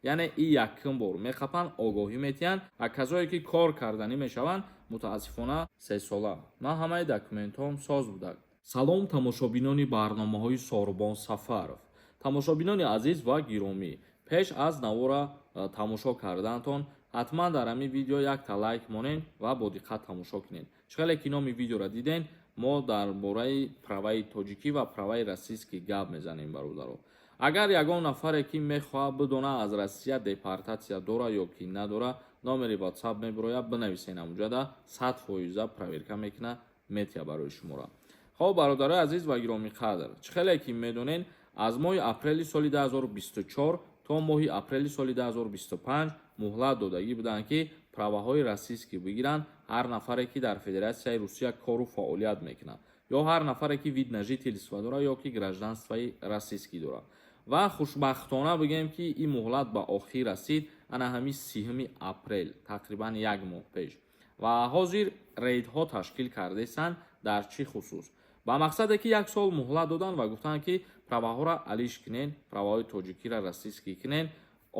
яъне ин якум бор мехапанд огоҳӣ метиҳанд ва касое ки кор карданӣ мешаванд мутаассифона 3 сола. Ман ҳамаи документҳоям соз будак. Салом тамошобинони барномаҳои Сорбон Сафаров. Тамошобинони азиз ва гиромӣ, пеш аз навора тамошо карданатон ҳатман дар ҳамин видео якта лайк монед ва бо диққат тамошо кунед. Чхеле ки номи видеоро диден, мо дар бораи праваи тоҷикӣ ва праваи российскӣ гап мезанем бародаро. Агар ягон нафаре ки мехоҳад бидона аз Россия депортатсия дора ё ки надора, номери WhatsApp мебироя бинависен ҳамуҷада 100% проверка мекуна метия барои шуморо. хоб бародарои азиз ва гироми қадр, чхеле ки медонен аз моҳи апрели соли 2024 то моҳи апрели соли 2025 муҳлат додагӣ буданд ки праваҳои российскӣ бигиранд ҳар нафаре ки дар Федератсияи Русия кору фаъолият мекунад ё ҳар нафаре ки вид на жительство дора ё ки гражданствои российскӣ дора. Ва хушбахтона бигем ки ин муҳлат ба охир расид ана ҳамин 30 апрел, тақрибан як моҳ пеш. Ва ҳозир рейдҳо ташкил кардесанд дар чӣ хусус? ба мақсаде ки як сол муҳлат доданд ва гуфтанд ки праваҳоро алиш кунен, праваҳои тоҷикиро российскӣ кунен,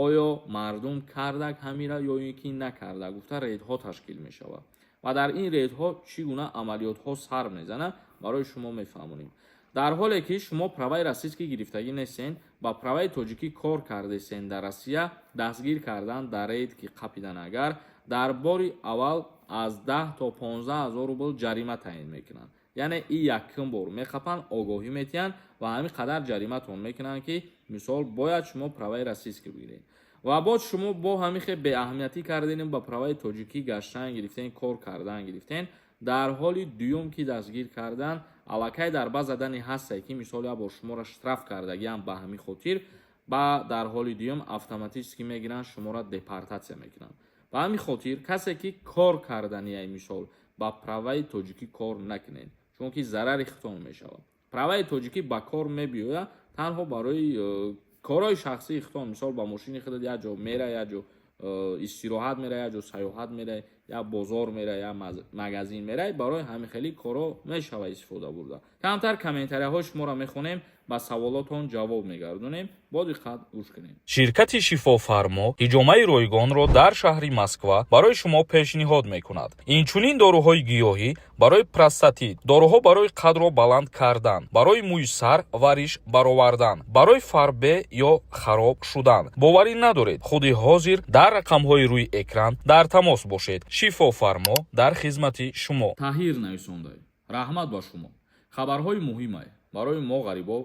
оё мардум кардак ҳамира ё ин ки накарда, гуфта рейдҳо ташкил мешавад. ва дар ин рейдҳо чӣ гуна амалиётҳо сар мезанад барои шумо мефаҳмонем. дар ҳоле ки шумо праваи российскӣ гирифтагӣ нестен, ба праваи тоҷикӣ кор кардесен дар Россия, дастгир кардан дар рейд ки қапидан агар дар бори аввал аз 10 то 15 ҳазор рубл ҷарима таъин мекунанд. яъне ин якум бор мехапанд огоҳӣ метиҳанд ва ҳамин қадар ҷариматон мекунанд ки мисол бояд шумо праваи российскӣ бигиред. ва бод шумо бо ҳамин хел беаҳамиятӣ кардем ба праваи тоҷикӣ гаштан гирифтен, кор кардан гирифтен, дар ҳоли дуюм ки дастгир кардан аллакай дар ба задани ҳастае ки мисол як бор шуморо штраф кардагиам ба ҳамин хотир, ба дар ҳоли дуюм автоматически мегиранд шуморо депортатсия мекунанд. ба ҳамин хотир касе ки кор карданияй мисол ба праваи тоҷикӣ кор накунед, чунки зарари хитон мешавад. праваи тоҷикӣ ба кор мебиёяд танҳо барои корои шахсии хитон, мисол ба мошини худат як ҷо мера, як ҷо истироҳат мера, як ҷо сайёҳат мера, як бозор мера, як магазин мера, барои ҳамин хели коро мешавад истифода бурда. камтар комментарияҳои шуморо мехонем, ба саволотон ҷавоб мегардонем. бо диққат гӯш кунем. ширкати Шифофармо ҳиҷомаи ройгонро дар шаҳри Москва барои шумо пешниҳод мекунад. Инчунин доруҳои гиёҳӣ барои простатит, доруҳо барои қадро баланд кардан, барои мӯи сар ва риш баровардан, барои фарбе ё хароб шудан. боварӣ надоред, худи ҳозир дар рақамҳои рӯи экран дар тамос бошед. Шифофармо дар хизмати шумо. таҳир нависондай, раҳмат ба шумо. хабарҳои муҳимай барои мо ғарибо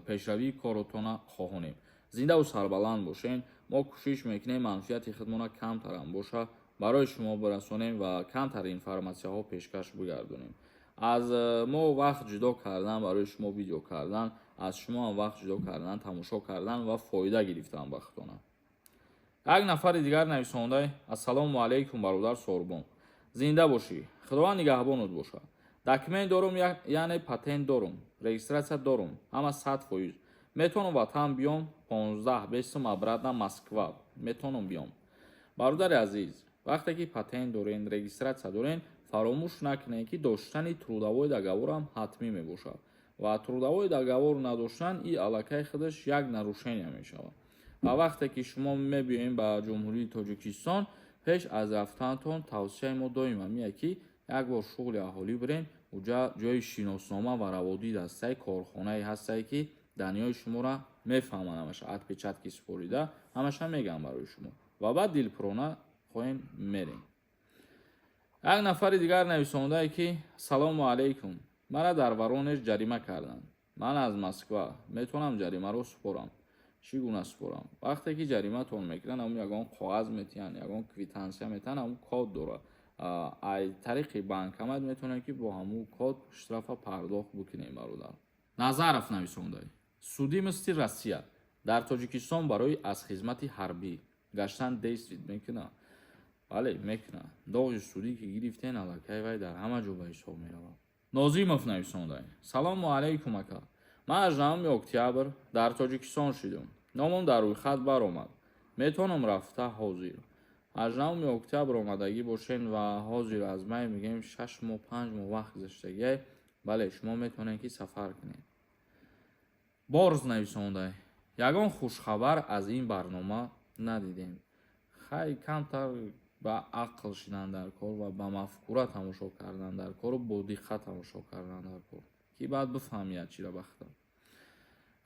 пешравии коротона хоҳонем. зиндаву сарбаланд бошен. мо кӯшиш мекунем манфиати худмона камтарам боша барои шумо бирасонем ва камтар информатсияҳо пешкаш бигардонем. аз мо вақт ҷудо кардан барои шумо видео кардан, аз шумо ҳам вақт ҷудо кардан, тамошо кардан ва фоида гирифтан ба худтона. як нафари дигар нависондай: ассалому алайкум бародар Сорбон. зинда бошӣ, худованд нигаҳбонат бошад. документ дорум, яъне патент дорум, регистратсия дорум, ҳама 100%. метавонам ватан биём 15-20 сум обратно Москва. метавонам биём. бародари азиз, вақте ки патент дорен, регистратсия дорен, фаромӯш накунед ки доштани трудовой договор ҳам ҳатмӣ мебошад. ва трудовой договор надоштан ин аллакай худаш як нарушение мешавад. ва вақте ки шумо мебиёем ба ҷумҳурии Тоҷикистон, пеш аз рафтанатон тавсияи мо доима мия ки як бор шуғли аҳолӣ бирем, уҷа ҷои шиноснома ва раводид ҳастае, корхонаи ҳастае ки даниёи шуморо мефаҳманд, ҳамаша отпечатки супорида, ҳамаша мегӯям барои шумо. ва баъд дилпурона хоҳем мерем. як нафари дигар нависондае ки салому алайкум, мара дар Воронеж ҷарима карданд. ман аз Москва метавонам ҷаримаро супорам. чӣ гуна супорам? вақте ки ҷариматон мекунанд, ҳамун ягон қоғаз метиҳанд, ягон квитансия метиҳанд, ҳамун код дорад. ай тариқи банкомат метавонем ки бо ҳамун код штрафа пардохт бикунем бародар. Назаров нависондай: суди мисли Россия дар Тоҷикистон барои аз хизмати ҳарбӣ гаштан действит мекунад. бале, мекунад. доғи судӣ ки гирифтен, аллакай вай дар ҳама ҷо ба ҳисоб меравад. Нозимов нависондай: салому алайкум ака. ман 18 октябр дар Тоҷикистон шудам. номам дар рӯйхат баромад. метавонам рафта ҳозир. 18 октябр омадагӣ бошен ва ҳозир аз май мегӯем 6 моҳ 5 моҳ вақт гузаштагиай. бале, шумо метавонед ки сафар кунед. борз нависондай: ягон хушхабар аз ин барнома надидем. Хай камтар ба ақл шидан дар кор ва ба мафкура тамошо кардан дар кору бо диққат тамошо кардан дар кор ки баъд бифаҳмияд чира бахта.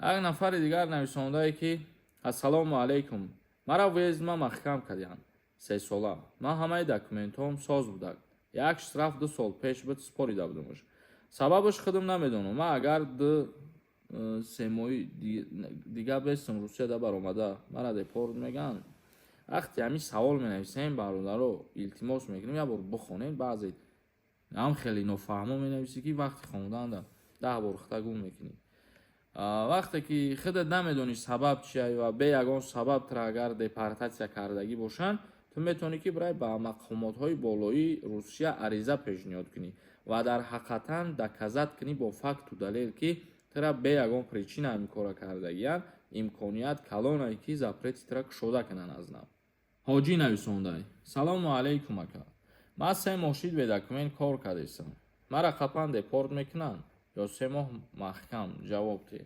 Як нафари дигар нависондае ки ассалому алайкум, мара везма маҳкам кардиянд 3 сола. Ман ҳамаи документҳоам соз будак. Як штраф 2 сол пеш бит спорида будамаш. Сабабаш худам намедонам. Ман агар 2-3 моҳи дига бестам Русияда баромада мара депорт меган. Вақти ҳамин савол менависем бародаро илтимос мекунем я бор бихонем, баъзе ҳам хеле нофаҳмо менависӣ ки вақти хонданда 10 бор хитагум мекунӣ. вақте ки худат намедонӣ сабаб чия ва бе ягон сабаб тра агар депортатсия кардагӣ бошанд, ту метавонӣ ки барои ба мақомотҳои болоии Русия ариза пешниҳод кунӣ ва дар ҳақиқатан доказат кунӣ бо факту далел ки тра бе ягон причина ҳамин кора кардагиянд, имконият калонае ки запрети тра кушода кунанд аз нав. ҳоҷӣ нависондай: салому алайкум ака, ман 3 моҳ шид бе документ кор кардаистам. Мара қапан депорт мекунанд ё 3 моҳ маҳкам? Ҷавоб де: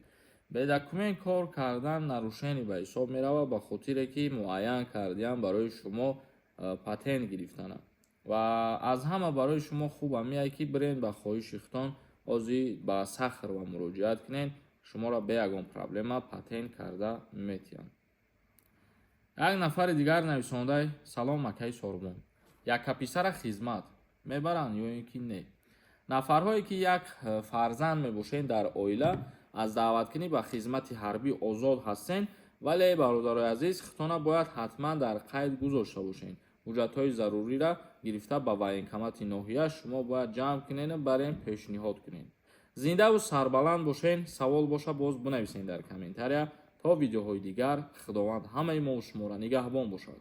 бе документ кор кардан нарушение ба ҳисоб меравад ба хотире ки муайян кардиам барои шумо патент гирифтанам ва аз ҳама барои шумо хуб ҳамияе ки бирен ба хоҳиши худтон ҳозир ба сахр ва муроҷиат кунед, шуморо бе ягон проблема патент карда метиҳанд. Як нафари дигар нависондай: салом акаи Сорбон, яка писара хизмат мебаранд ё ин ки не? нафарҳое ки як фарзанд мебошед дар оила аз даъваткунӣ ба хизмати ҳарбӣ озод ҳастед, вале бародарои азиз, худтона бояд ҳатман дар қайд гузошта бошед. ҳуҷҷатҳои зарурира гирифта ба военкомати ноҳия шумо бояд ҷамъ кунед, барем пешниҳод кунед. зиндаву сарбаланд бошед. Савол боша боз бинависед дар комментария. то видеоҳои дигар, худованд ҳамаи мо шуморо нигаҳбон бошад.